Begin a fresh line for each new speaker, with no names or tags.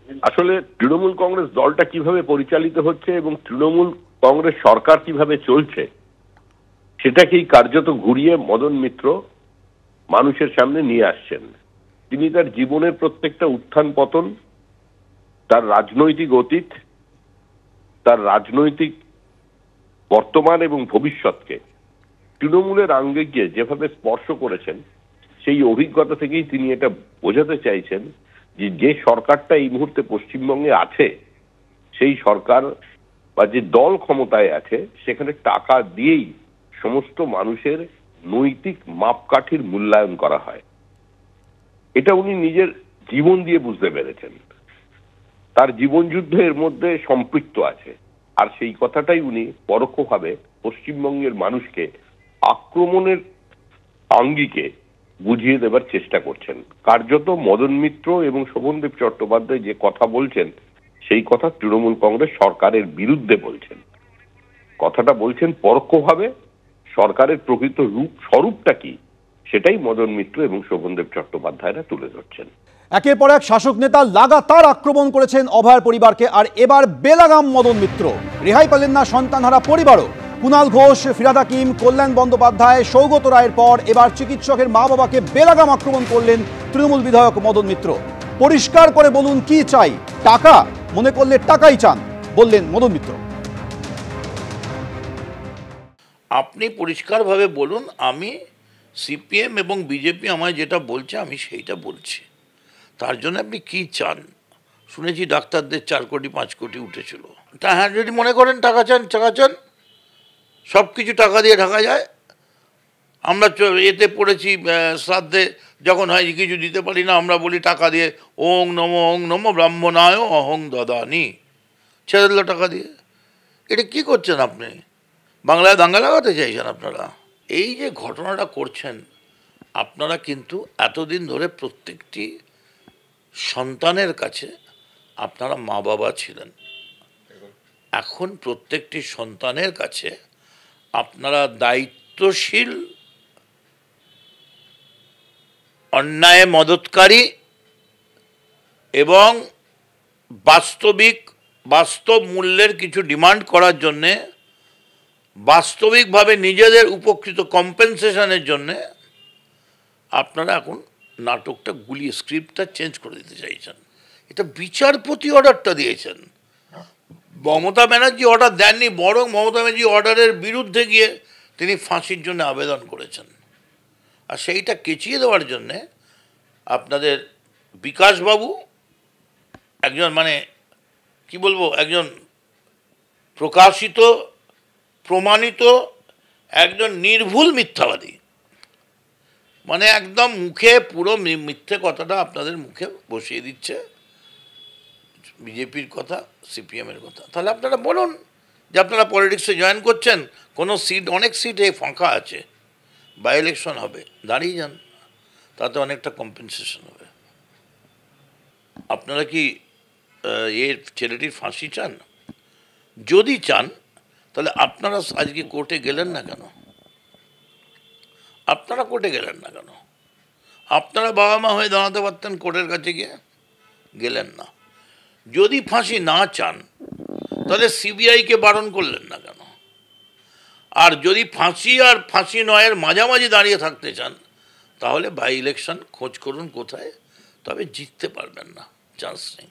আসলে তৃণমূল কংগ্রেস দলটা কিভাবে পরিচালিত হচ্ছে এবং তৃণমূল কংগ্রেস সরকার কিভাবে চলছে সেটাকেই কার্যত ঘুরিয়ে মদন মিত্র মানুষের সামনে নিয়ে আসছেন। তিনি তার জীবনের প্রত্যেকটা উত্থান পতন, তার রাজনৈতিক অতীত, তার রাজনৈতিক বর্তমান এবং ভবিষ্যৎকে তৃণমূলের আঙ্গিকে যেভাবে স্পর্শ করেছেন, সেই অভিজ্ঞতা থেকেই তিনি এটা বোঝাতে চাইছেন যে সরকারটা এই মুহূর্তে পশ্চিমবঙ্গে আছে, সেই সরকার বা যে দল ক্ষমতায় আছে সেখানে টাকা দিয়েই সমস্ত মানুষের নৈতিক মাপকাঠির মূল্যায়ন করা হয়। এটা উনি নিজের জীবন দিয়ে বুঝতে পেরেছেন। তার জীবন যুদ্ধ এর মধ্যে সম্পৃক্ত আছে, আর সেই কথাটাই উনি পরোক্ষভাবে পশ্চিমবঙ্গের মানুষকে আক্রমণের আঙ্গিকে বুঝিয়ে দেবার চেষ্টা করছেন। কার্যত মদন মিত্র এবং শোভনদেব চট্টোপাধ্যায় যে কথা বলছেন সেই কথা তৃণমূল কংগ্রেস সরকারের বিরুদ্ধে বলছেন। কথাটা বলছেন পরোক্ষভাবে। সরকারের প্রকৃত স্বরূপটা কি সেটাই মদন মিত্র এবং শোভনদেব চট্টোপাধ্যায়রা তুলে ধরছেন।
একের পর এক শাসক নেতা লাগাতার আক্রমণ করেছেন অভয়ের পরিবারকে, আর এবার বেলাগাম মদন মিত্র। রেহাই পেলেন না সন্তানহারা পরিবারও। কুণাল ঘোষ, ফিরহাদ হাকিম, কল্যাণ বন্দ্যোপাধ্যায়, সৌগত রায়ের পর এবার চিকিৎসকের মা বাবাকে বেলাগাম আক্রমণ করলেন তৃণমূল বিধায়ক মদন মিত্র। পরিষ্কার করে বলুন কি চাই? টাকা মনে করলে টাকাই চান, বললেন মদন মিত্র।
আপনি পরিষ্কারভাবে বলুন, আমি সিপিএম এবং বিজেপি আমায় যেটা বলছে আমি সেইটা বলছি। তার জন্য আপনি কি চান? শুনেছি ডাক্তারদের 4 কোটি 5 কোটি উঠেছিল। তা হ্যাঁ, যদি মনে করেন টাকা চান, টাকা চান, সব কিছু টাকা দিয়ে ঢাকা যায়। আমরা এতে পড়েছি, শ্রাদ্ধে যখন হয় কিছু দিতে পারি না, আমরা বলি টাকা দিয়ে ওং নম ব্রাহ্মণায় অহং দদানি, ছেড়ে দিল টাকা দিয়ে। এটা কি করছেন আপনি? বাংলায় দাঙ্গা লাগাতে চাইছেন আপনারা। এই যে ঘটনাটা করছেন আপনারা, কিন্তু এতদিন ধরে প্রত্যেকটি সন্তানের কাছে আপনারা মা বাবা ছিলেন। এখন প্রত্যেকটি সন্তানের কাছে আপনারা দায়িত্বশীল, অন্যায় মদতকারী এবং বাস্তব মূল্যের কিছু ডিমান্ড করার জন্যে, বাস্তবিকভাবে নিজেদের উপকৃত কম্পেনসেশনের জন্যে আপনারা এখন নাটকটা গুলিয়ে স্ক্রিপ্টটা চেঞ্জ করে দিতে চাইছেন। এটা বিচারপতি অর্ডারটা দিয়েছেন, মমতা ব্যানার্জি অর্ডার দেননি, বরং মমতা ব্যানার্জি অর্ডারের বিরুদ্ধে গিয়ে তিনি ফাঁসির জন্য আবেদন করেছেন। আর সেইটা কেচিয়ে দেওয়ার জন্যে আপনাদের বিকাশবাবু একজন, মানে কি বলবো, একজন প্রকাশিত প্রমাণিত একজন নির্ভুল মিথ্যাবাদী, মানে একদম মুখে পুরো মিথ্যে কথাটা আপনাদের মুখে বসিয়ে দিচ্ছে, বিজেপির কথা, সিপিএমের কথা। তাহলে আপনারা বলুন যে আপনারা পলিটিক্সে জয়েন করছেন, কোনো সিট, অনেক সিটে ফাঁকা আছে, বাই ইলেকশন হবে, দাঁড়িয়ে যান, তাতে অনেকটা কম্পেনসেশন হবে। আপনারা কি এর ছেলেটির ফাঁসি চান? যদি চান তাহলে আপনারা আজকে কোর্টে গেলেন না কেন? আপনারা কোর্টে গেলেন না কেন? আপনারা বাবা মা হয়ে দাঁড়াতে পারতেন কোর্টের কাছে গিয়ে, গেলেন না। যদি ফাঁসি না চান তাহলে সিবিআইকে বারণ করলেন না কেন? আর যদি ফাঁসি আর ফাঁসি নয়ের মাঝামাঝি দাঁড়িয়ে থাকতে চান তাহলে বাই ইলেকশন খোঁজ করুন কোথায়, তবে জিততে পারবেন না, চান্স নেই।